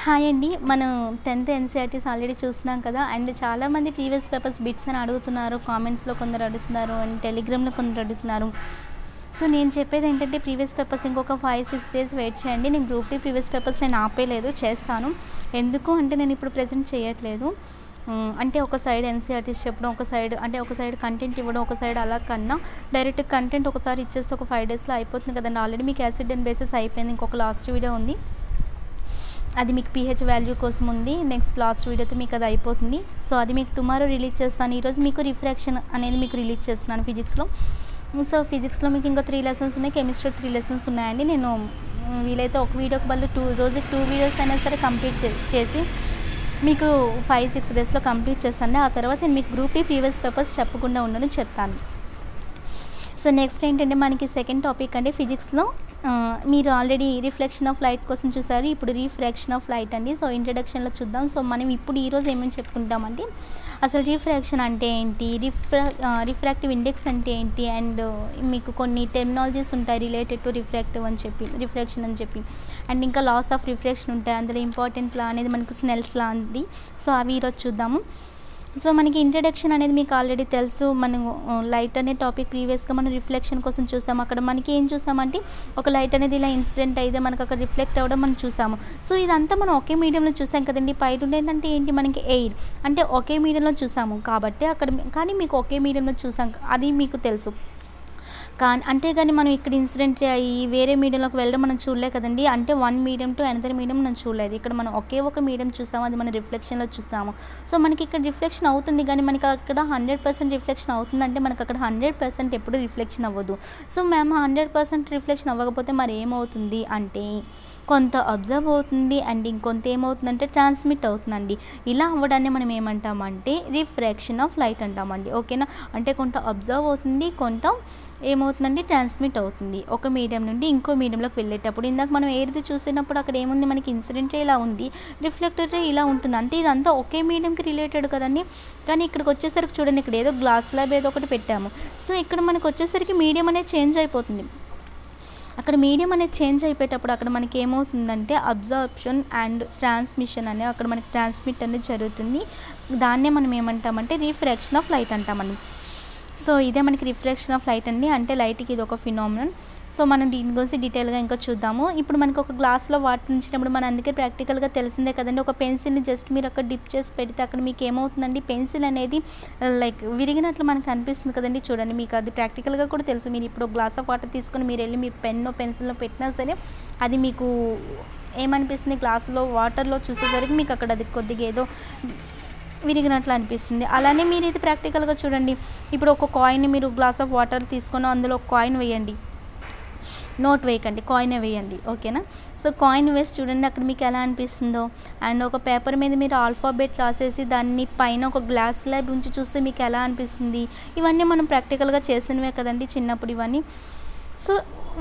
Hi అండి. మనం 10th NCERTs already చూస్తున్నాం కదా! అండ్ చాలామంది ప్రీవియస్ పేపర్స్ బిట్స్ అని అడుగుతున్నారు. కామెంట్స్‌లో కొందరు అడుగుతున్నారు అండ్ టెలిగ్రామ్‌లో కొందరు అడుగుతున్నారు. సో, నేను చెప్పేదేంటంటే ప్రీవియస్ పేపర్స్ ఇంకొక 5, 6 డేస్ వెయిట్ చేయండి. నేను గ్రూప్ డి ప్రీవియస్ పేపర్స్ నేను ఆపేయలేదు, చేస్తాను. ఎందుకు అంటే నేను ఇప్పుడు ప్రెజెంట్ చేయట్లేదు. అంటే ఒక సైడ్ ఎన్‌సీఈఆర్‌టీస్ చెప్పడం, ఒక సైడ్ కంటెంట్ ఇవ్వడం, ఒక సైడ్ అలా కన్నా డైరెక్ట్ కంటెంట్ ఒకసారి ఇచ్చేస్తే ఒక 5 డేస్‌లో అయిపోతుంది కదండీ! ఆల్రెడీ మీకు యాసిడ్ అండ్ బేసిస్ అయిపోయింది. ఇంకొక లాస్ట్ వీడియో ఉంది. అది మీకు పీహెచ్ వాల్యూ కోసం ఉంది. నెక్స్ట్ లాస్ట్ వీడియోతో మీకు అది అయిపోతుంది. సో, అది మీకు టుమారో రిలీజ్ చేస్తాను. ఈరోజు మీకు రిఫ్రాక్షన్ అనేది మీకు రిలీజ్ చేస్తున్నాను ఫిజిక్స్‌లో. సో, ఫిజిక్స్‌లో మీకు ఇంకా 3 లెసన్స్ ఉన్నాయి. కెమిస్ట్రీ 3 లెసన్స్ ఉన్నాయండి. నేను వీలైతే ఒక వీడియోకి బదులు రోజుకి 2 వీడియోస్ అయినా సరే కంప్లీట్ చేసి మీకు 5, 6 డేస్‌లో కంప్లీట్ చేస్తాను. ఆ తర్వాత నేను మీకు గ్రూప్ డి ప్రీవియస్ పేపర్స్ చెప్పకుండా ఉండను, చెప్తాను. సో, నెక్స్ట్ ఏంటంటే మనకి సెకండ్ టాపిక్ అంటే ఫిజిక్స్‌లో మీరు ఆల్రెడీ రిఫ్లెక్షన్ ఆఫ్ లైట్ కోసం చూసారు. ఇప్పుడు రిఫ్రాక్షన్ ఆఫ్ లైట్ అండి. సో, ఇంట్రడక్షన్‌లో చూద్దాం. సో, మనం ఇప్పుడు ఈరోజు ఏమని చెప్పుకుంటామంటే అసలు రిఫ్రాక్షన్ అంటే ఏంటి, రిఫ్రాక్టివ్ ఇండెక్స్ అంటే ఏంటి, అండ్ మీకు కొన్ని టెర్మినాలజీస్ ఉంటాయి రిలేటెడ్ టు రిఫ్రాక్షన్ అని చెప్పి, అండ్ ఇంకా లాస్ ఆఫ్ రిఫ్రాక్షన్ ఉంటాయి. అందులో ఇంపార్టెంట్ లా అనేది మనకు స్నెల్స్ లా ఉంది. సో, అవి ఈరోజు చూద్దాము. సో, మనకి ఇంట్రడక్షన్ అనేది మీకు ఆల్రెడీ తెలుసు. మనం లైట్ అనే టాపిక్ ప్రీవియస్‌గా మనం రిఫ్లెక్షన్ కోసం చూసాము. అక్కడ మనకి ఏం చూసామంటే ఒక లైట్ అనేది ఇలా ఇన్సిడెంట్ అయితే మనకు అక్కడ రిఫ్లెక్ట్ అవ్వడం మనం చూసాము. సో, ఇదంతా మనం ఒకే మీడియంలో చూసాం కదండి. పైన ఉండేదంటే ఏంటి, మనకి ఎయిర్ అంటే ఒకే మీడియంలో చూసాము కాబట్టి కానీ మీకు ఒకే మీడియంలో చూసాం, అది మీకు తెలుసు. అంతేగాని మనం ఇక్కడ ఇన్సిడెంట్ అయ్యి వేరే మీడియంలోకి వెళ్ళడం మనం చూడలే కదండి. అంటే one medium to another medium మనం చూడలేదు. ఇక్కడ మనం ఒకే ఒక మీడియం చూసాము, అది మన రిఫ్లెక్షన్లో చూస్తాము. సో, మనకి ఇక్కడ రిఫ్లెక్షన్ అవుతుంది కానీ మనకి అక్కడ 100% రిఫ్లెక్షన్ అవుతుందంటే మనకు అక్కడ 100% ఎప్పుడు రిఫ్లెక్షన్ అవ్వదు. సో, మేము 100% రిఫ్లెక్షన్ అవ్వకపోతే మరి ఏమవుతుంది అంటే కొంత అబ్జర్వ్ అవుతుంది అండ్ ఇంకొంత ఏమవుతుందంటే ట్రాన్స్మిట్ అవుతుందండి. ఇలా అవ్వడాన్ని మనం ఏమంటామంటే రిఫ్రాక్షన్ ఆఫ్ లైట్ అంటామండి. ఓకేనా? అంటే కొంత అబ్జర్వ్ అవుతుంది, కొంత ఏమవుతుందండి ట్రాన్స్మిట్ అవుతుంది ఒక మీడియం నుండి ఇంకో మీడియంలోకి వెళ్ళేటప్పుడు. ఇందాక మనం ఎయిర్ది చూసినప్పుడు అక్కడ ఏముంది, మనకి ఇన్సిడెంట్ ఇలా ఉంది, రిఫ్లెక్టర్ ఇలా ఉంటుంది. అంటే ఇదంతా ఒకే మీడియంకి రిలేటెడ్ కదండి. కానీ ఇక్కడికి వచ్చేసరికి చూడండి, ఇక్కడ ఏదో గ్లాస్ ల్యాబ్ ఏదో ఒకటి పెట్టాము. సో, ఇక్కడ మనకు వచ్చేసరికి మీడియం అనేది చేంజ్ అయిపోతుంది. అక్కడ మీడియం అనేది చేంజ్ అయిపోయేటప్పుడు అక్కడ మనకి ఏమవుతుందంటే అబ్జార్ప్షన్ అండ్ ట్రాన్స్మిషన్ అనే అక్కడ మనకి ట్రాన్స్మిట్ అనేది జరుగుతుంది. దాన్నే మనం ఏమంటామంటే రిఫ్రాక్షన్ ఆఫ్ లైట్ అంటామండి. సో, ఇదే మనకి రిఫ్రాక్షన్ ఆఫ్ లైట్ అండి. అంటే లైట్కి ఇది ఒక ఫినామినన్. సో, మనం దీని గురించి డీటెయిల్గా ఇంకా చూద్దాము. ఇప్పుడు మనకు ఒక గ్లాస్లో వాటర్ ఉంచినప్పుడు మనం అందుకే ప్రాక్టికల్గా తెలిసిందే కదండి. ఒక పెన్సిల్ని జస్ట్ మీరు అక్కడ డిప్ చేసి పెడితే అక్కడ మీకు ఏమవుతుందండి, పెన్సిల్ అనేది లైక్ విరిగినట్లు మనకు అనిపిస్తుంది కదండి. చూడండి, మీకు అది ప్రాక్టికల్గా కూడా తెలుసు. మీరు ఇప్పుడు గ్లాస్ ఆఫ్ వాటర్ తీసుకొని మీరు వెళ్ళి మీ పెన్నో పెన్సిల్లో పెట్టినా సరే అది మీకు ఏమనిపిస్తుంది, గ్లాసులో వాటర్లో చూసేసరికి మీకు అక్కడ అది కొద్దిగా ఏదో విరిగినట్లు అనిపిస్తుంది. అలానే మీరు ఇది ప్రాక్టికల్గా చూడండి. ఇప్పుడు ఒక కాయిన్ మీరు గ్లాస్ ఆఫ్ వాటర్ తీసుకొని అందులో ఒక కాయిన్ వేయండి. నోట్ వేయకండి, కాయినే వేయండి. ఓకేనా? సో, కాయిన్ వేసి చూడండి అక్కడ మీకు ఎలా అనిపిస్తుందో. అండ్ ఒక పేపర్ మీద మీరు ఆల్ఫాబెట్ రాసేసి దాన్ని పైన ఒక గ్లాస్ స్లాబ్ ఉంచి చూస్తే మీకు ఎలా అనిపిస్తుంది. ఇవన్నీ మనం ప్రాక్టికల్గా చేసినవే కదండి చిన్నప్పుడు ఇవన్నీ. సో,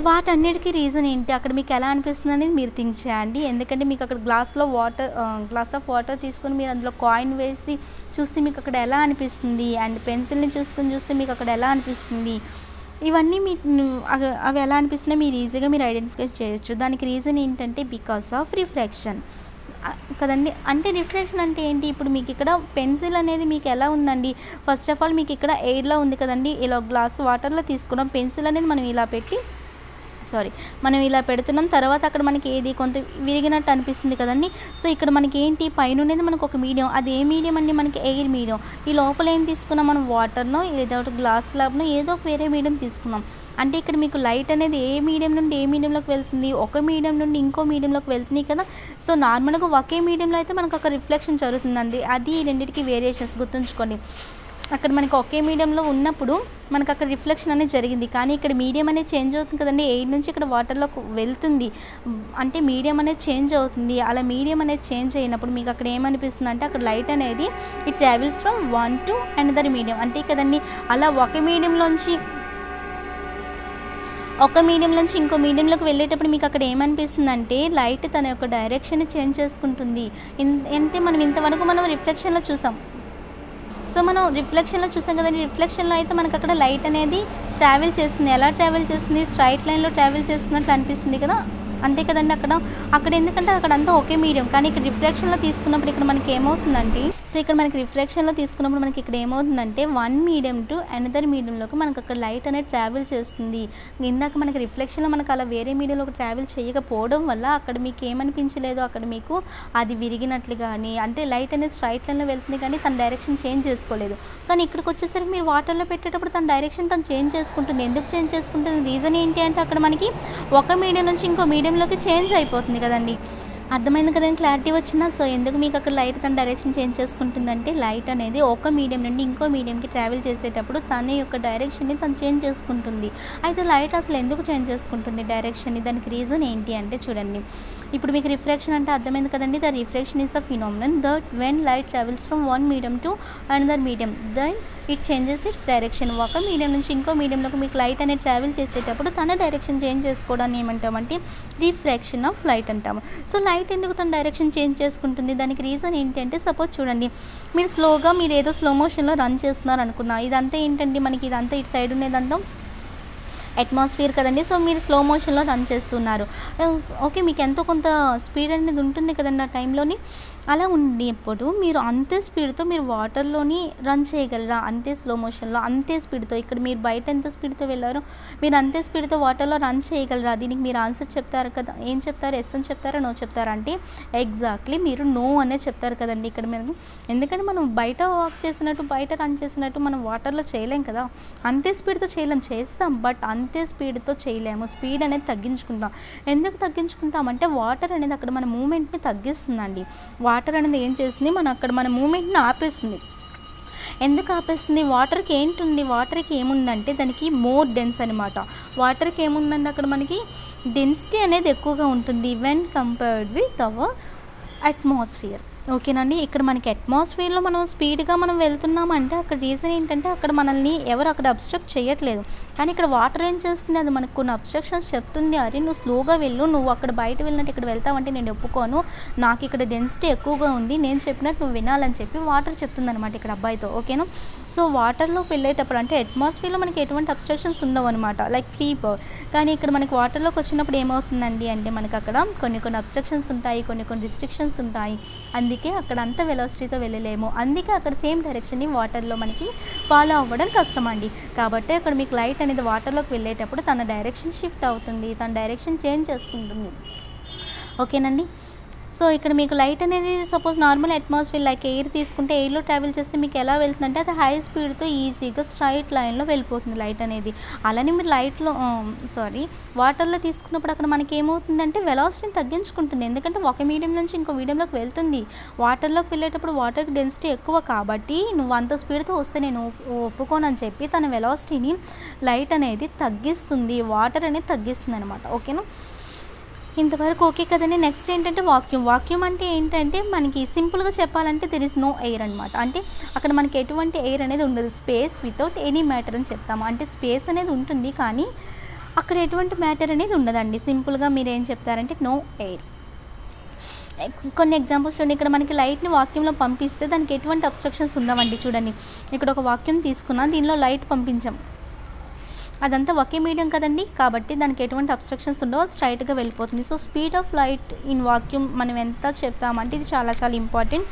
వాటన్నిటికీ రీజన్ ఏంటి, అక్కడ మీకు ఎలా అనిపిస్తుంది అనేది మీరు థింక్ చేయండి. ఎందుకంటే మీకు అక్కడ గ్లాస్ ఆఫ్ వాటర్ తీసుకొని మీరు అందులో కాయిన్ వేసి చూస్తే మీకు అక్కడ ఎలా అనిపిస్తుంది, అండ్ పెన్సిల్ని చూస్తే మీకు అక్కడ ఎలా అనిపిస్తుంది, ఇవన్నీ అవి ఎలా అనిపిస్తున్నాయి మీరు ఈజీగా ఐడెంటిఫై చేయొచ్చు. దానికి రీజన్ ఏంటంటే బికాస్ ఆఫ్ రిఫ్రాక్షన్ కదండి. అంటే రిఫ్రాక్షన్ అంటే ఏంటి, ఇప్పుడు మీకు ఇక్కడ పెన్సిల్ అనేది మీకు ఎలా ఉందండి, ఫస్ట్ ఆఫ్ ఆల్ మీకు ఇక్కడ ఎయిర్లో ఉంది కదండి. ఇలా గ్లాస్ వాటర్లో తీసుకున్నాం, పెన్సిల్ అనేది మనం ఇలా పెడుతున్నాం. తర్వాత అక్కడ మనకి ఏది కొంత విరిగినట్టు అనిపిస్తుంది కదండి. సో, ఇక్కడ మనకి ఏంటి, పైన ఉండేది మనకు ఒక మీడియం. అది ఏ మీడియం అండి, మనకి ఎయిర్ మీడియం. ఈ లోపల ఏం తీసుకున్నాం మనం, వాటర్నో ఏదో ఒకటి గ్లాస్ ల్యాబ్నో ఏదో వేరే మీడియం తీసుకున్నాం. అంటే ఇక్కడ మీకు లైట్ అనేది ఏ మీడియం నుండి ఏ మీడియంలోకి వెళ్తుంది, ఒక మీడియం నుండి ఇంకో మీడియంలోకి వెళ్తుంది కదా. సో, నార్మల్గా ఒకే మీడియంలో అయితే మనకు అక్కడ రిఫ్లెక్షన్ జరుగుతుందండి. అది రెండింటికి వేరియేషన్స్ గుర్తుంచుకోండి. అక్కడ మనకి ఒకే మీడియంలో ఉన్నప్పుడు మనకు అక్కడ రిఫ్లెక్షన్ అనేది జరిగింది. కానీ ఇక్కడ మీడియం అనేది చేంజ్ అవుతుంది కదండి. ఎయిర్ నుంచి ఇక్కడ వాటర్లోకి వెళ్తుంది, అంటే మీడియం అనేది చేంజ్ అవుతుంది. అలా మీడియం అనేది చేంజ్ అయినప్పుడు మీకు అక్కడ ఏమనిపిస్తుంది అంటే అక్కడ లైట్ అనేది it travels from one to another medium, అంతే కదండి. అలా ఒక మీడియంలోంచి ఇంకో మీడియంలోకి వెళ్ళేటప్పుడు మీకు అక్కడ ఏమనిపిస్తుంది అంటే లైట్ తన యొక్క డైరెక్షన్ చేంజ్ చేసుకుంటుంది. మనం ఇంతవరకు రిఫ్లెక్షన్లో చూసాం. సో, మనం రిఫ్లెక్షన్లో చూసాం కదండి. రిఫ్లెక్షన్లో అయితే మనకు అక్కడ లైట్ అనేది ట్రావెల్ చేస్తుంది. ఎలా ట్రావెల్ చేస్తుంది, స్ట్రైట్ లైన్లో ట్రావెల్ చేస్తున్నట్లు అనిపిస్తుంది కదా. అంతే కదండి. అక్కడ ఎందుకంటే అక్కడంతా ఒకే మీడియం. కానీ ఇక్కడ రిఫ్రాక్షన్‌లో తీసుకున్నప్పుడు ఇక్కడ మనకి ఏమవుతుందంటే, సో ఇక్కడ మనకి రిఫ్రాక్షన్‌లో తీసుకున్నప్పుడు మనకి ఇక్కడ ఏమవుతుందంటే వన్ మీడియం టు అనదర్ మీడియంలోకి మనకు అక్కడ లైట్ అనేది ట్రావెల్ చేస్తుంది. ఇందాక మనకి రిఫ్లెక్షన్‌లో మనకు అలా వేరే మీడియంలోకి ట్రావెల్ చేయకపోవడం వల్ల అక్కడ మీకు ఏమనిపించలేదు, అక్కడ మీకు అది విరిగినట్లు కానీ, అంటే లైట్ అనేది స్ట్రైట్ లైన్‌లో వెళ్తుంది కానీ తన డైరెక్షన్ చేంజ్ చేసుకోలేదు. కానీ ఇక్కడికి వచ్చేసరికి మీరు వాటర్లో పెట్టేటప్పుడు తన డైరెక్షన్ తను చేంజ్ చేసుకుంటుంది. ఎందుకు చేంజ్ చేసుకుంటుంది? రీజన్ ఏంటి అంటే అక్కడ మనకి ఒక మీడియం నుంచి ఇంకో మీడియంలోకి చేంజ్ అయిపోతుంది కదండి. అర్థమైంది కదండి, క్లారిటీ వచ్చిందా? సో ఎందుకు మీకు అక్కడ లైట్ తన డైరెక్షన్ చేంజ్ చేసుకుంటుందంటే లైట్ అనేది ఒక మీడియం నుండి ఇంకో మీడియంకి ట్రావెల్ చేసేటప్పుడు తన యొక్క డైరెక్షన్ని తను చేంజ్ చేసుకుంటుంది. అయితే లైట్ అసలు ఎందుకు చేంజ్ చేసుకుంటుంది డైరెక్షన్ని? దానికి రీజన్ ఏంటి అంటే చూడండి, ఇప్పుడు మీకు రిఫ్రాక్షన్ అంటే అర్థమైంది కదండి. The refraction is the phenomenon that when light travels from one medium to another medium then it changes its direction. ఒక మీడియం నుంచి ఇంకో మీడియంలోకి మీకు లైట్ అనేది ట్రావెల్ చేసేటప్పుడు తన డైరెక్షన్ చేంజ్ చేసుకోవడాన్ని ఏమంటామంటే రిఫ్రాక్షన్ ఆఫ్ లైట్ అంటాము. సో లైట్ ఎందుకు తన డైరెక్షన్ చేంజ్ చేసుకుంటుంది? దానికి రీజన్ ఏంటంటే సపోజ్ చూడండి, మీరు ఏదో స్లో మోషన్లో రన్ చేస్తున్నారు అనుకున్నా. ఇదంతా ఏంటండి, మనకి ఇదంతా ఇటు సైడ్ ఉండేదంతా అట్మాస్ఫియర్ కదండి. సో మీరు స్లో మోషన్లో రన్ చేస్తున్నారు. ఓకే, మీకు ఎంతో కొంత స్పీడ్ అనేది ఉంటుంది కదండి ఆ టైంలోని. అలా ఉండేప్పుడు మీరు అంతే స్పీడ్తో మీరు వాటర్లోని రన్ చేయగలరా? అంతే స్లో మోషన్లో అంతే స్పీడ్తో. ఇక్కడ మీరు బయట ఎంత స్పీడ్తో వెళ్ళారో మీరు అంతే స్పీడ్తో వాటర్లో రన్ చేయగలరా? దీనికి మీరు ఆన్సర్ చెప్తారు కదా. ఏం చెప్తారు? ఎస్ అని చెప్తారా, నో చెప్తారా? అంటే ఎగ్జాక్ట్లీ మీరు నో అనే చెప్తారు కదండి ఇక్కడ మీరు. ఎందుకంటే మనం బయట వాక్ చేసినట్టు బయట రన్ చేసినట్టు మనం వాటర్లో చేయలేం కదా. అంతే స్పీడ్తో చేస్తాం, బట్ అంతే స్పీడ్తో చేయలేము. స్పీడ్ అనేది తగ్గించుకుంటాం. ఎందుకు తగ్గించుకుంటామంటే వాటర్ అనేది అక్కడ మన మూమెంట్ని తగ్గిస్తుందండి. వాటర్ అనేది ఏం చేస్తుంది, మన మూమెంట్ని ఆపేస్తుంది. ఎందుకు ఆపేస్తుంది? వాటర్కి ఏంటుంది, వాటర్కి ఏముందంటే దానికి మోర్ డెన్స్ అనమాట. వాటర్కి ఏముందంటే అక్కడ మనకి డెన్సిటీ అనేది ఎక్కువగా ఉంటుంది when compared with our atmosphere. ఓకేనండి. ఇక్కడ మనకి అట్మాస్ఫియర్లో మనం స్పీడ్గా వెళ్తున్నామంటే అక్కడ రీజన్ ఏంటంటే అక్కడ మనల్ని ఎవరు అక్కడ అబ్స్ట్రక్ట్ చేయట్లేదు. కానీ ఇక్కడ వాటర్ ఏం చేస్తుంది, అది మనకు కొన్ని అబ్స్ట్రక్షన్స్ చెప్తుంది. అరే నువ్వు స్లోగా వెళ్ళు, నువ్వు అక్కడ బయట వెళ్ళినట్టు ఇక్కడ వెళ్తావంటే నేను ఒప్పుకోను, నాకు ఇక్కడ డెన్సిటీ ఎక్కువగా ఉంది, నేను చెప్పినట్టు నువ్వు వినాలని చెప్పి వాటర్ చెప్తుంది అనమాట ఇక్కడ అబ్బాయితో. ఓకేనా. సో వాటర్లోకి వెళ్ళేటప్పుడు అంటే అట్మాస్ఫియర్లో మనకి ఎటువంటి అబ్స్ట్రక్షన్స్ ఉండవు అనమాట, లైక్ ఫ్రీ పవర్. కానీ ఇక్కడ మనకి వాటర్లోకి వచ్చినప్పుడు ఏమవుతుందండి అంటే మనకి అక్కడ కొన్ని అబ్స్ట్రక్షన్స్ ఉంటాయి, కొన్ని రిస్ట్రిక్షన్స్ ఉంటాయి. అందుకే అక్కడ అంత వెలాసిటీతో వెళ్ళలేము. అందుకే అక్కడ సేమ్ డైరెక్షన్ని వాటర్లో మనకి ఫాలో అవ్వడం కష్టం అండి. కాబట్టి అక్కడ మీకు లైట్ అనేది వాటర్లోకి వెళ్ళేటప్పుడు తన డైరెక్షన్ షిఫ్ట్ అవుతుంది, తన డైరెక్షన్ చేంజ్ చేసుకుంటుంది. ఓకేనండి. సో ఇక్కడ మీకు లైట్ అనేది suppose normal atmosphere like air తీసుకుంటే ఎయిర్లో ట్రావెల్ చేస్తే మీకు ఎలా వెళ్తుందంటే అది హై స్పీడ్తో ఈజీగా స్ట్రైట్ లైన్లో వెళ్ళిపోతుంది లైట్ అనేది. అలానే మీరు వాటర్లో తీసుకున్నప్పుడు అక్కడ మనకి ఏమవుతుందంటే వెలాసిటీని తగ్గించుకుంటుంది. ఎందుకంటే ఒక మీడియం నుంచి ఇంకో మీడియంలోకి వెళ్తుంది. వాటర్లోకి వెళ్ళేటప్పుడు వాటర్కి డెన్సిటీ ఎక్కువ కాబట్టి నువ్వు అంత స్పీడ్తో వస్తే నేను ఒప్పుకోనని చెప్పి తన వెలాసిటీని లైట్ అనేది తగ్గిస్తుంది, వాటర్ అనేది తగ్గిస్తుంది అనమాట. ఓకేనా. ఇంతవరకు ఓకే కదండి. నెక్స్ట్ ఏంటంటే వాక్యూమ్ అంటే ఏంటంటే మనకి సింపుల్గా చెప్పాలంటే దెర్ ఇస్ నో ఎయిర్ అనమాట. అంటే అక్కడ మనకి ఎటువంటి ఎయిర్ అనేది ఉండదు, స్పేస్ వితౌట్ ఎనీ మ్యాటర్ అని చెప్తాము. అంటే స్పేస్ అనేది ఉంటుంది కానీ అక్కడ ఎటువంటి మ్యాటర్ అనేది ఉండదండి. సింపుల్గా మీరు ఏం చెప్తారంటే నో ఎయిర్. కొన్ని ఎగ్జాంపుల్స్ చూడండి. ఇక్కడ మనకి లైట్ని వాక్యూమ్లో పంపిస్తే దానికి ఎటువంటి అబ్స్ట్రక్షన్స్ ఉండవండి. చూడండి, ఇక్కడ ఒక వాక్యూమ్ తీసుకున్నా, దీనిలో లైట్ పంపించాం, అదంతా ఒకే మీడియం కదండి, కాబట్టి దానికి ఎటువంటి అబ్స్ట్రక్షన్స్ ఉండవు, స్ట్రైట్గా వెళ్ళిపోతుంది. So speed of light in vacuum మనం ఎంత చెప్తామంటే ఇది చాలా చాలా ఇంపార్టెంట్.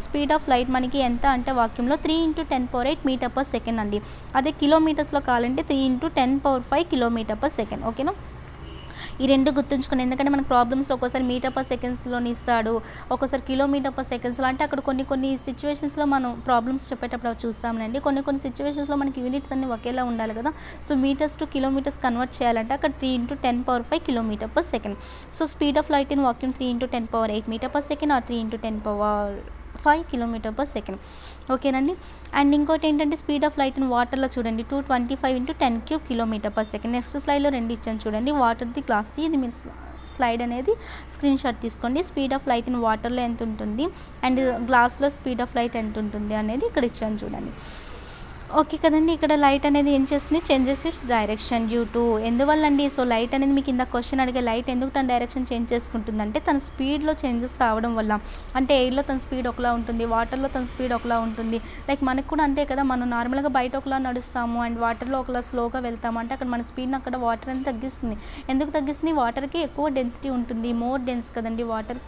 స్పీడ్ ఆఫ్ లైట్ మనకి ఎంత అంటే వాక్యూమ్లో 3 × 10⁸ మీటర్ పర్ సెకండ్ అండి. అదే కిలోమీటర్స్లో కావాలంటే 3 × 10⁵ కిలోమీటర్ పర్ సెకండ్. ఓకేనా. ఈ రెండు గుర్తుంచుకోండి. ఎందుకంటే మనకు ప్రాబ్లమ్స్లో ఒక్కోసారి మీటర్ పర్ సెకండ్స్లోని ఇస్తాడు, ఒక్కోసారి కిలోమీటర్ పర్ సెకండ్స్లో. అంటే అక్కడ కొన్ని సిచ్యువేషన్స్లో మనం ప్రాబ్లమ్స్ చెప్పేటప్పుడు చూస్తామండి. కొన్ని సిచ్యువేషన్స్లో మనకి యూనిట్స్ అన్నీ ఒకేలా ఉండాలి కదా. So meters to kilometers convert చేయాలంటే అక్కడ 3 × 10⁵ kilometer per second. So speed of light in vacuum 3 × 10⁸ meter per second or 3 × 10⁵ kilometer per second. ఓకేనండి. అండ్ ఇంకోటి ఏంటంటే స్పీడ్ ఆఫ్ లైట్ ఇన్ వాటర్లో చూడండి 225 × 10³ కిలోమీటర్ పర్ సెకండ్. నెక్స్ట్ స్లైడ్లో రెండు ఇచ్చాను చూడండి, వాటర్ది గ్లాస్ది. ఇది మీరు స్లైడ్ అనేది స్క్రీన్ షాట్ తీసుకోండి. స్పీడ్ ఆఫ్ లైట్ ఇన్ వాటర్లో ఎంత ఉంటుంది అండ్ గ్లాస్లో స్పీడ్ ఆఫ్ లైట్ ఎంత ఉంటుంది అనేది ఇక్కడ ఇచ్చాను చూడండి. ఓకే కదండి. ఇక్కడ లైట్ అనేది ఏం చేస్తుంది, changes its direction due to ఎందువల్ల అండి? సో లైట్ అనేది మీకు ఇందాక క్వశ్చన్ అడిగే, లైట్ ఎందుకు తన డైరెక్షన్ చేంజ్ చేసుకుంటుందంటే తన స్పీడ్లో చేంజెస్ రావడం వల్ల. అంటే ఎయిర్లో తన స్పీడ్ ఒకలా ఉంటుంది, వాటర్లో తన స్పీడ్ ఒకలా ఉంటుంది. లైక్ మనకు కూడా అంతే కదా, మనం నార్మల్గా బయట ఒకలా నడుస్తాము అండ్ వాటర్లో ఒకలా స్లోగా వెళ్తాము. అంటే అక్కడ మన స్పీడ్ని అక్కడ వాటర్ అనేది తగ్గిస్తుంది. ఎందుకు తగ్గిస్తుంది? వాటర్కి ఎక్కువ డెన్సిటీ ఉంటుంది, మోర్ డెన్స్ కదండి వాటర్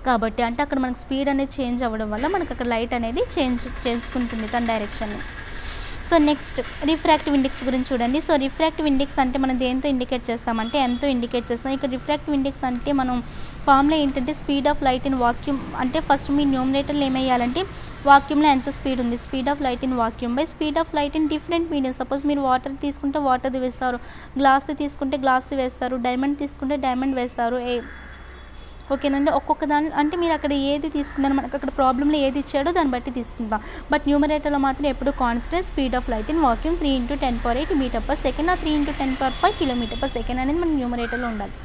కాబట్టి. అంటే అక్కడ మనకు స్పీడ్ అనేది చేంజ్ అవ్వడం వల్ల మనకు అక్కడ లైట్ అనేది చేంజ్ చేసుకుంటుంది తన direction. So next refractive index గురించి చూడండి. సో రిఫ్రాక్టివ్ ఇండెక్స్ అంటే మనం దేంతో ఇండికేట్ చేస్తామంటే ఎంతో ఇండికేట్ చేస్తాం. ఇక్కడ రిఫ్రాక్టివ్ ఇండెక్స్ అంటే మనం ఫార్ములా ఏంటంటే speed of light in vacuum. అంటే ఫస్ట్ మీ న్యూమరేటర్లో ఏమేయాలంటే వాక్యూమ్లో ఎంత స్పీడ్ ఉంది, speed of light in vacuum by speed of light in different medium. Suppose మీరు వాటర్ తీసుకుంటే వాటర్ది వేస్తారు, గ్లాస్ది తీసుకుంటే గ్లాస్ది వేస్తారు, డైమండ్ తీసుకుంటే డైమండ్ వేస్తారు. ఓకేనండి. ఒక్కొక్క దాని అంటే మీరు అక్కడ ఏది తీసుకున్నారో మనకు అక్కడ ప్రాబ్లంలో ఏది ఇచ్చాడో దాన్ని బట్టి తీసుకుంటాం. బట్ న్యూమరేటర్లో మాత్రం ఎప్పుడు constant speed of light in vacuum 3 × 10⁸ meter per second, 3 × 10⁵ kilometer per second అనేది మన న్యూమరేటర్లో ఉండాలి.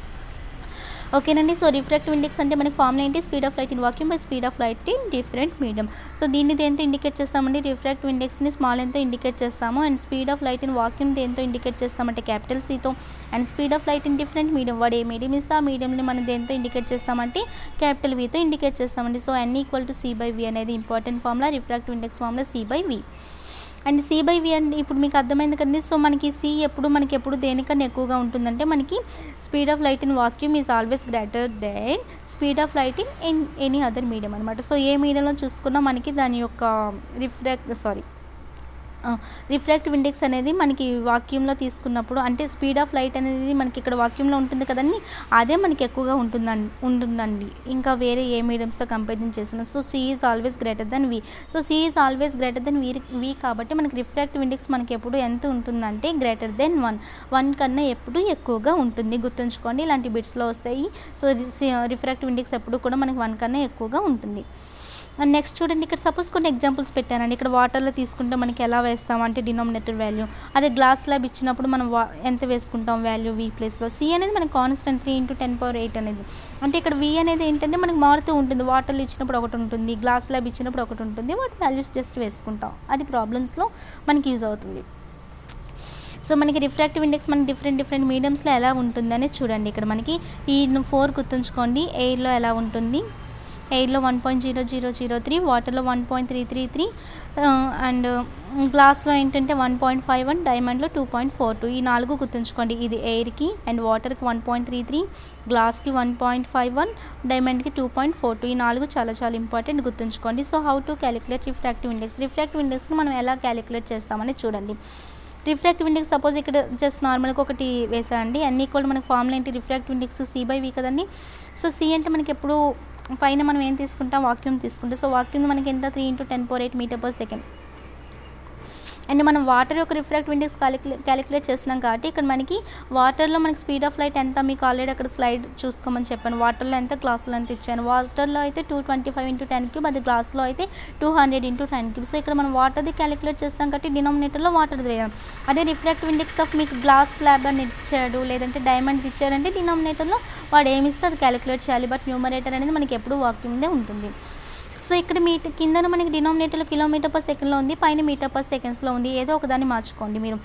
ఓకేనండి. సో రిఫ్రాక్టివ్ ఇండెక్స్ అంటే మనకి ఫార్ములా ఏంటి, speed of light in vacuum by speed of light in different medium. So దీన్ని దేంతో ఇండికేట్ చేస్తామండి, రిఫ్రాక్టివ్ ఇండెక్స్ని స్మాల్ ఎంతో ఇండికేట్ చేస్తాము. And speed of light in vacuum దేంతో ఇండికేట్ చేస్తామంటే క్యాపిటల్ సీతో. And speed of light in different medium, వాడు ఏ మీడియం ఇస్తే ఆ మీడియంని మనం దేంతో ఇండికేట్ చేస్తామంటే క్యాపిటల్ వీతో ఇండికేట్ చేస్తామండి. సో N=C/V అనేది important formula, refractive index formula C/V. And C/V అంటే ఇప్పుడు మీకు అర్థమైంది కదండి. సో మనకి C ఎప్పుడు దేనికన్నా ఎక్కువగా ఉంటుందంటే మనకి speed of light in vacuum is always greater than speed of light in any other medium అనమాట. సో ఏ మీడియంలో చూసుకున్నా మనకి దాని యొక్క రిఫ్రాక్టివ్ ఇండెక్స్ అనేది మనకి వాక్యూమ్లో తీసుకున్నప్పుడు అంటే స్పీడ్ ఆఫ్ లైట్ అనేది మనకి ఇక్కడ వాక్యూమ్లో ఉంటుంది కదండి, అదే మనకి ఎక్కువగా ఉంటుందండి ఇంకా వేరే ఏ మీడియంస్తో కంపారిజన్ చేసిన. So C is always greater than V. So C is always greater than V కాబట్టి మనకి రిఫ్రాక్టివ్ ఇండెక్స్ మనకి ఎప్పుడు ఎంత ఉంటుందంటే గ్రేటర్ దెన్ 1 కన్నా ఎప్పుడు ఎక్కువగా ఉంటుంది. గుర్తుంచుకోండి, ఇలాంటి బిట్స్లో వస్తాయి. సో రిఫ్రాక్టివ్ ఇండెక్స్ ఎప్పుడు కూడా మనకి 1 కన్నా ఎక్కువగా ఉంటుంది. అండ్ నెక్స్ట్ చూడండి, ఇక్కడ సపోజ్ కొన్ని ఎగ్జాంపుల్స్ పెట్టానండి. ఇక్కడ వాటర్లో తీసుకుంటే మనకి ఎలా వేస్తాం అంటే డినామినేటర్ వాల్యూ, అదే గ్లాస్ ల్యాబ్ ఇచ్చినప్పుడు మనం ఎంత వేసుకుంటాం వాల్యూ V ప్లేస్లో. C అనేది మనకి కాన్స్టెంట్ 3 × 10⁸ అనేది. అంటే ఇక్కడ V అనేది ఏంటంటే మనకి మారుతూ ఉంటుంది, వాటర్లో ఇచ్చినప్పుడు ఒకటి ఉంటుంది, గ్లాస్ ల్యాబ్ ఇచ్చినప్పుడు ఒకటి ఉంటుంది, వాటి వాల్యూస్ జస్ట్ వేసుకుంటాం. అది ప్రాబ్లమ్స్లో మనకి యూజ్ అవుతుంది. సో మనకి రిఫ్రాక్టివ్ ఇండెక్స్ మనకి డిఫరెంట్ మీడియంస్లో ఎలా ఉంటుందని చూడండి. ఇక్కడ మనకి ఈ 4 గుర్తుంచుకోండి. ఎయిర్లో ఎలా ఉంటుంది, ఎయిర్లో 1.0003, వాటర్లో 1.333, అండ్ గ్లాస్లో ఏంటంటే 1.51, డైమండ్లో 2.42. ఈ 4 గుర్తుంచుకోండి. ఇది ఎయిర్కి అండ్ వాటర్కి 1.33, గ్లాస్కి 1.51, డైమండ్కి 2.42. ఈ 4 చాలా ఇంపార్టెంట్, గుర్తుంచుకోండి. So how to calculate refractive index. Refractive ఇండెక్స్ని మనం ఎలా క్యాలిక్యులేట్ చేస్తామని చూడండి. రిఫ్రాక్టివ్ ఇండెక్స్ సపోజ్ ఇక్కడ జస్ట్ నార్మల్గా ఒకటి వేసా అండి. N= మనకి ఫార్ములా ఏంటి, రిఫ్రాక్టివ్ ఇండెక్స్ C/V కదండి. సో C అంటే మనకి ఎప్పుడు పైన మనం ఏం తీసుకుంటాం, వాక్యూమ్ తీసుకుంటాం. సో వాక్యూమ్ మనకి ఎంత 3 × 10⁸ మీటర్ పర్ సెకండ్. అండ్ మనం వాటర్ యొక్క రిఫ్రాక్టివ్ ఇండెక్స్ క్యాలిక్యులేట్ చేస్తున్నాం కాబట్టి ఇక్కడ మనకి వాటర్లో మనకి స్పీడ్ ఆఫ్ లైట్ ఎంత, మీకు ఆల్రెడీ అక్కడ స్లైడ్ చూసుకోమని చెప్పాను. వాటర్లో ఎంత, గ్లాసులో ఎంత ఇచ్చాను. వాటర్లో అయితే 225 × 10⁵, అది గ్లాస్లో అయితే 200 × 10⁵. సో ఇక్కడ మనం వాటర్ది క్యాలిక్యులేట్ చేస్తాం కాబట్టి డినామినేటర్లో వాటర్ది వేయాలి. అదే రిఫ్రాక్టివ్ ఇండెక్స్ ఆఫ్ మీకు గ్లాస్ స్లాబ్ అని ఇచ్చాడు లేదంటే డైమండ్ ఇచ్చాడంటే డినామినేటర్లో వాడు ఏమి ఇస్తే అది క్యాలిక్యులేట్ చేయాలి. బట్ న్యూమరేటర్ అనేది మనకి ఎప్పుడు వాక్యూమ్దే ఉంటుంది. సో ఇక్కడ కింద మనకి డినామినేటర్లో కిలోమీటర్ పర్ సెకండ్లో ఉంది, పైన మీటర్ పర్ సెకండ్స్లో ఉంది. ఏదో ఒకదాన్ని మార్చుకోండి, మీరు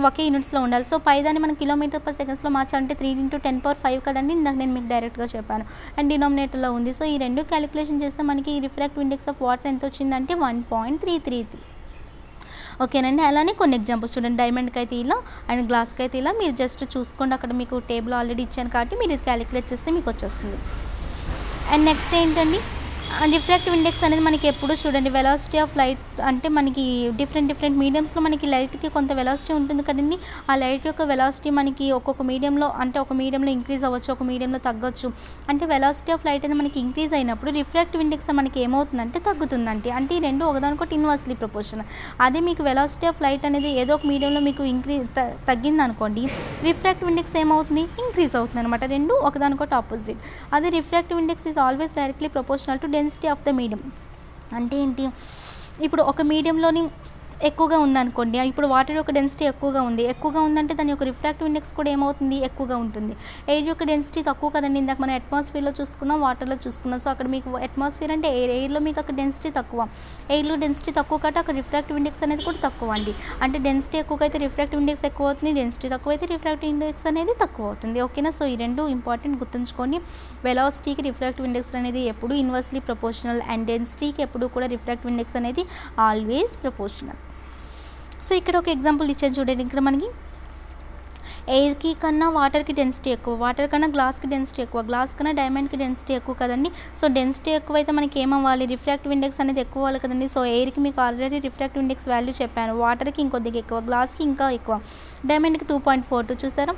ఒకే యూనిట్స్లో ఉండాలి. సో పైదాన్ని మనం కిలోమీటర్ పర్ సెకండ్స్లో మార్చాలంటే 3 × 10⁵ కదండి, ఇందాక నేను మీకు డైరెక్ట్గా చెప్పాను. అండ్ డినామినేటర్లో ఉంది. సో ఈ రెండు క్యాలిక్యులేషన్ చేస్తే మనకి రిఫ్రాక్టివ్ ఇండెక్స్ ఆఫ్ వాటర్ ఎంత వచ్చిందంటే 1.333. ఓకేనండి. అలానే కొన్ని ఎగ్జాంపుల్స్ చూడండి. డైమండ్కి అయితే ఇలా అండ్ గ్లాస్కి అయితే ఇలా. మీరు జస్ట్ చూసుకోండి, అక్కడ మీకు టేబుల్ ఆల్రెడీ ఇచ్చాను కాబట్టి మీరు ఇది క్యాలిక్యులేట్ చేస్తే మీకు వచ్చేస్తుంది. అండ్ నెక్స్ట్ ఏంటండి, రిఫ్రాక్టివ్ ఇండెక్స్ అనేది మనకి ఎప్పుడు చూడండి వెలాసిటీ ఆఫ్ లైట్ అంటే మనకి డిఫరెంట్ మీడియంస్లో మనకి లైట్కి కొంత వెలాసిటీ ఉంటుంది కదండి. ఆ లైట్ యొక్క వెలాసిటీ మనకి ఒక్కొక్క మీడియంలో అంటే ఒక మీడియంలో ఇంక్రీజ్ అవ్వచ్చు, ఒక మీడియంలో తగ్గొచ్చు. అంటే వెలాసిటీ ఆఫ్ లైట్ అనేది మనకి ఇంక్రీజ్ అయినప్పుడు రిఫ్రాక్టివ్ ఇండెక్స్ మనకి ఏమవుతుందంటే తగ్గుతుందంటే. అంటే ఈ రెండు ఒకదానికొకటి ఇన్వర్స్లీ ప్రపోర్షనల్. అదే మీకు వెలాసిటీ ఆఫ్ లైట్ అనేది ఏదో ఒక మీడియంలో మీకు తగ్గింది అనుకోండి, రిఫ్రాక్టివ్ ఇండెక్స్ ఏమవుతుంది, ఇంక్రీజ్ అవుతుంది అనమాట. రెండు ఒకదానికొకటి ఆపోజిట్. అదే refractive index is always directly proportional to density of the medium. అంటే ఏంటి, ఇప్పుడు ఒక మీడియంలోని ఎక్కువగా ఉందనుకోండి, ఇప్పుడు వాటర్ యొక్క డెన్సిటీ ఎక్కువగా ఉందంటే దాని యొక్క రిఫ్రాక్టివ్ ఇండెక్స్ కూడా ఏమవుతుంది, ఎక్కువగా ఉంటుంది. ఎయిర్ యొక్క డెన్సిటీ తక్కువ కదండి, ఇందాక మనం అట్మాస్ఫియర్లో చూసుకున్నాం, వాటర్లో చూసుకున్నాం. సో అక్కడ మీకు అట్మాస్ఫియర్ అంటే ఎయిర్లో మీకు అక్కడ డెన్సిటీ తక్కువ, ఎయిర్లో డెన్సిటీ తక్కువ కాబట్టి అక్కడ రిఫ్రాక్టివ్ ఇండెక్స్ అనేది కూడా తక్కువ అండి. అంటే డెన్సిటీ ఎక్కువ అయితే రిఫ్రాక్టివ్ ఇండెక్స్ ఎక్కువ అవుతుంది, డెన్సిటీ తక్కువ అయితే రిఫ్రాక్టివ్ ఇండెక్స్ అనేది తక్కువ అవుతుంది. ఓకేనా. సో ఈ రెండు ఇంపార్టెంట్ గుర్తుంచుకోండి. వెలాసిటీకి రిఫ్రాక్టివ్ ఇండెక్స్ అనేది ఎప్పుడు ఇన్వర్స్లీ ప్రపోర్షనల్, అండ్ డెన్సిటీకి ఎప్పుడు కూడా రిఫ్రాక్టివ్ ఇండెక్స్ అనేది ఆల్వేస్ ప్రపోర్షనల్. సో ఇక్కడ ఒక ఎగ్జాంపుల్ ఇచ్చాను చూడండి. ఇక్కడ మనకి ఎయిర్కి కన్నా వాటర్కి డెన్సిటీ ఎక్కువ, వాటర్ కన్నా గ్లాస్కి డెన్సిటీ ఎక్కువ, గ్లాస్ కన్నా డైమండ్కి డెన్సిటీ ఎక్కువ కదండి. సో డెన్సిటీ ఎక్కువైతే మనకి ఏమవ్వాలి, రిఫ్రాక్టివ్ ఇండెక్స్ అనేది ఎక్కువ అవ్వాలి కదండి. సో ఎయిర్కి మీకు ఆల్రెడీ రిఫ్రాక్టివ్ ఇండెక్స్ వాల్యూ చెప్పాను, వాటర్కి ఇంకొద్దిగా ఎక్కువ, గ్లాస్కి ఇంకా ఎక్కువ, డైమండ్కి 2.42 చూసారా.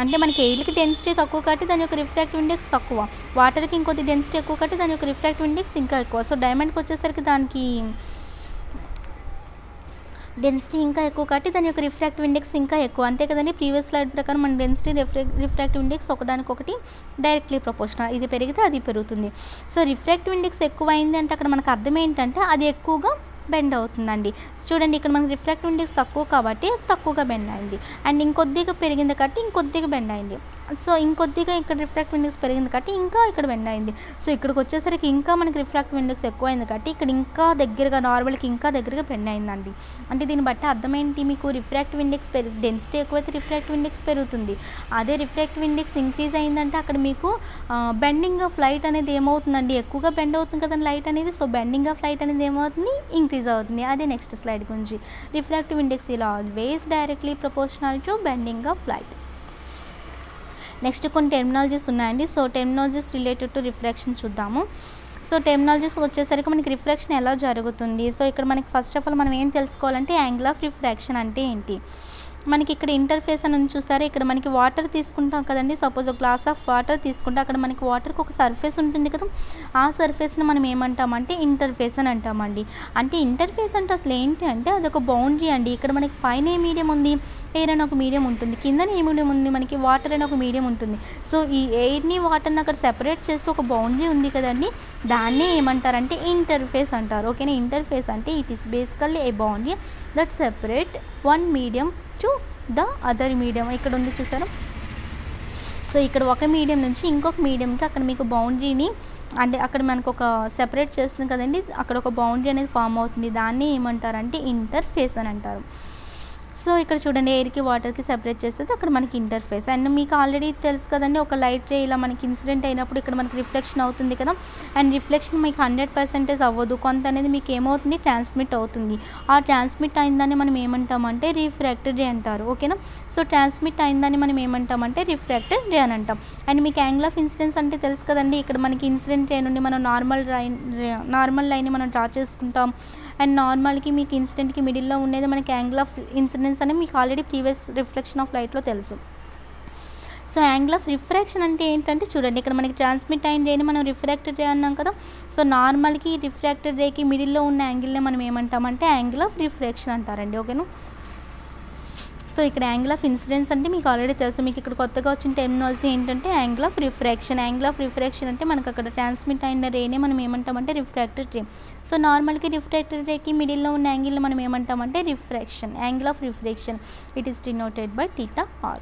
అంటే మనకి ఎయిర్కి డెన్సిటీ తక్కువ కాబట్టి దాని యొక్క రిఫ్రాక్టివ్ ఇండెక్స్ తక్కువ, వాటర్కి ఇంకొద్ది డెన్సిటీ ఎక్కువ కాబట్టి దాని యొక్క రిఫ్రాక్టివ్ ఇండెక్స్ ఇంకా ఎక్కువ. సో డైమండ్కి వచ్చేసరికి దానికి డెన్సిటీ ఇంకా ఎక్కువ కాబట్టి దాని యొక్క రిఫ్రాక్టివ్ ఇండెక్స్ ఇంకా ఎక్కువ, అంతే కదండి. ప్రీవియస్ స్లైడ్ ప్రకారం మన డెన్సిటీ రిఫ్రాక్టివ్ ఇండెక్స్ ఒకదానికొకటి డైరెక్ట్లీ ప్రపోర్షనల్, ఇది పెరిగితే అది పెరుగుతుంది. సో రిఫ్రాక్టివ్ ఇండెక్స్ ఎక్కువ అయింది అంటే అక్కడ మనకు అర్థం ఏంటంటే అది ఎక్కువగా బెండ్ అవుతుందండి. చూడండి ఇక్కడ మనకి రిఫ్రాక్టివ్ ఇండెక్స్ తక్కువ కాబట్టి తక్కువగా బెండ్ అయింది, అండ్ ఇంకొద్దిగా పెరిగింది కాబట్టి ఇంకొద్దిగా బెండ్ అయింది. సో ఇంకొద్దిగా ఇక్కడ రిఫ్రాక్టివ్ ఇండెక్స్ పెరిగింది కాబట్టి ఇంకా ఇక్కడ బెండ్ అయింది. సో ఇక్కడికి వచ్చేసరికి ఇంకా మనకి రిఫ్రాక్టివ్ ఇండెక్స్ ఎక్కువ అయింది కాబట్టి ఇక్కడ ఇంకా దగ్గరగా నార్మల్కి ఇంకా దగ్గరగా బెండ్ అయిందండి. అంటే దీన్ని బట్టి అర్థం ఏంటి మీకు, రిఫ్రాక్టివ్ ఇండెక్స్ డెన్సిటీ ఎక్కువైతే రిఫ్రాక్టివ్ ఇండెక్స్ పెరుగుతుంది. అదే రిఫ్రాక్టివ్ ఇండెక్స్ ఇంక్రీజ్ అయిందంటే అక్కడ మీకు బెండింగ్ ఆఫ్ లైట్ అనేది ఏమవుతుందండి, ఎక్కువగా బెండ్ అవుతుంది కదండి లైట్ అనేది. సో బెండింగ్ ఆఫ్ లైట్ అనేది ఏమవుతుంది, ఇంక్రీజ్ అవుతుంది. అదే నెక్స్ట్ స్లైడ్ గురించి. రిఫ్రాక్టివ్ ఇండెక్స్ ఇలా always directly proportional to bending of light. Next కొన్ని టెర్మినాలజీస్ ఉన్నాయండి. So terminologies related to refraction చూద్దాము. సో టెర్మినాలజీస్ వచ్చేసరికి మనకి రిఫ్రాక్షన్ ఎలా జరుగుతుంది. సో ఇక్కడ మనకి ఫస్ట్ ఆఫ్ ఆల్ మనం ఏం తెలుసుకోవాలంటే యాంగిల్ ఆఫ్ రిఫ్రాక్షన్ అంటే ఏంటి. మనకి ఇక్కడ ఇంటర్ఫేస్ అని చూసారా, ఇక్కడ మనకి వాటర్ తీసుకుంటాం కదండి. సపోజ్ ఒక గ్లాస్ ఆఫ్ వాటర్ తీసుకుంటే అక్కడ మనకి వాటర్కి ఒక సర్ఫేస్ ఉంటుంది కదా, ఆ సర్ఫేస్ని మనం ఏమంటామంటే ఇంటర్ఫేస్ అని అంటామండి. అంటే ఇంటర్ఫేస్ అంటే అసలు ఏంటి అంటే అదొక బౌండరీ అండి. ఇక్కడ మనకి పైన ఏ మీడియం ఉంది, ఎయిర్ అని ఒక మీడియం ఉంటుంది, కింద ఏ మీడియం ఉంది, మనకి వాటర్ అని ఒక మీడియం ఉంటుంది. సో ఈ ఎయిర్ని వాటర్ని అక్కడ సెపరేట్ చేస్తూ ఒక బౌండరీ ఉంది కదండి, దాన్నే ఏమంటారంటే ఇంటర్ఫేస్ అంటారు. ఓకేనా. ఇంటర్ఫేస్ అంటే it is basically a boundary that separate one medium to the other medium. ఇక్కడ ఉంది చూసారా. సో ఇక్కడ ఒక మీడియం నుంచి ఇంకొక మీడియంకి అక్కడ మీకు బౌండరీని అంటే అక్కడ మనకు ఒక సెపరేట్ చేస్తుంది కదండి, అక్కడ ఒక బౌండరీ అనేది ఫామ్ అవుతుంది, దాన్ని ఏమంటారంటే ఇంటర్ఫేస్ అని అంటారు. సో ఇక్కడ చూడండి, ఎయిర్కి వాటర్కి సెపరేట్ చేస్తుంది అక్కడ మనకి ఇంటర్ఫేస్. అండ్ మీకు ఆల్రెడీ తెలుసు కదండి, ఒక లైట్ రే ఇలా మనకి ఇన్సిడెంట్ అయినప్పుడు ఇక్కడ మనకి రిఫ్లెక్షన్ అవుతుంది కదా, అండ్ రిఫ్లెక్షన్ మీకు 100% అవ్వదు, కొంత అనేది మీకు ఏమవుతుంది, ట్రాన్స్మిట్ అవుతుంది. ఆ ట్రాన్స్మిట్ అయిందని మనం ఏమంటామంటే రిఫ్రాక్టెడ్ రే అంటారు. ఓకేనా. సో ట్రాన్స్మిట్ అయిందని మనం ఏమంటామంటే రిఫ్రాక్టెడ్ రే అని అంటాం. అండ్ మీకు యాంగిల్ ఆఫ్ ఇన్సిడెన్స్ అంటే తెలుసు కదండి, ఇక్కడ మనకి ఇన్సిడెంట్ రే నుండి మనం నార్మల్ లైన్ని మనం డ్రా చేసుకుంటాం, అండ్ నార్మల్కి మీకు ఇన్సిడెంట్కి మిడిల్లో ఉండేది మనకి యాంగిల్ ఆఫ్ ఇన్సిడెన్స్ అని మీకు ఆల్రెడీ ప్రీవియస్ రిఫ్లెక్షన్ ఆఫ్ లైట్లో తెలుసు. సో యాంగిల్ ఆఫ్ రిఫ్రాక్షన్ అంటే ఏంటంటే చూడండి, ఇక్కడ మనకి ట్రాన్స్మిట్ అయిన రేని మనం రిఫ్రాక్టెడ్ రే అన్నాం కదా. సో నార్మల్కి రిఫ్రాక్టెడ్ రేకి మిడిల్లో ఉన్న యాంగిల్ని మనం ఏమంటామంటే యాంగిల్ ఆఫ్ రిఫ్రాక్షన్ అంటారండి. ఓకేనా. సో ఇక్కడ యాంగిల్ ఆఫ్ ఇన్సిడెన్స్ అంటే మీకు ఆల్రెడీ తెలుసు, మీకు ఇక్కడ కొత్తగా వచ్చిన టెర్మినాలజీ ఏంటంటే angle of refraction. Angle of refraction అంటే మనకు అక్కడ ట్రాన్స్మిట్ అయిన రేనే మనం ఏమంటామంటే రిఫ్రాక్టెడ్ రే. సో నార్మల్కి రిఫ్రాక్టెడ్ రేకి మిడిల్లో ఉన్న యాంగిల్ని మనం ఏమంటామంటే refraction, angle of refraction. It is denoted by θ r.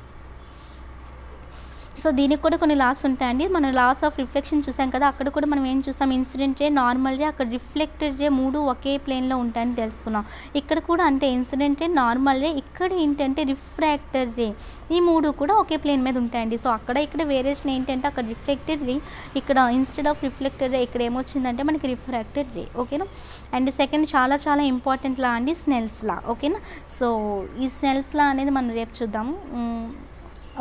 సో దీనికి కూడా కొన్ని లాస్ ఉంటాయండి. మనం లాస్ ఆఫ్ రిఫ్లెక్షన్ చూసాం కదా, అక్కడ కూడా మనం ఏం చూసాం, ఇన్సిడెంట్ రే, నార్మల్ రే, అక్కడ రిఫ్లెక్టెడ్ రే మూడు ఒకే ప్లేన్లో ఉంటాయని తెలుసుకున్నాం. ఇక్కడ కూడా అంతే, ఇన్సిడెంట్ రే, నార్మల్ రే, ఇక్కడ ఏంటంటే రిఫ్రాక్టెడ్ రే, ఈ మూడు కూడా ఒకే ప్లేన్ మీద ఉంటాయండి. సో అక్కడ ఇక్కడ వేరియేషన్ ఏంటంటే అక్కడ రిఫ్లెక్టెడ్ రే, ఇక్కడ ఇన్స్టెడ్ ఆఫ్ రిఫ్లెక్టెడ్ రే ఇక్కడ ఏమొచ్చిందంటే మనకి రిఫ్రాక్టెడ్ రే. ఓకేనా. అండ్ సెకండ్ చాలా చాలా ఇంపార్టెంట్ లా అండి, స్నెల్స్ లా. ఓకేనా. సో ఈ స్నెల్స్ లా అనేది మనం రేపు చూద్దాము.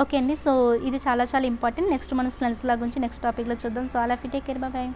ఓకే అండి. సో ఇది చాలా చాలా ఇంపార్టెంట్. నెక్స్ట్ మనం స్నెల్స్ లా గురించి నెక్స్ట్ టాపిక్లో చూద్దాం. So all of you take care, bye.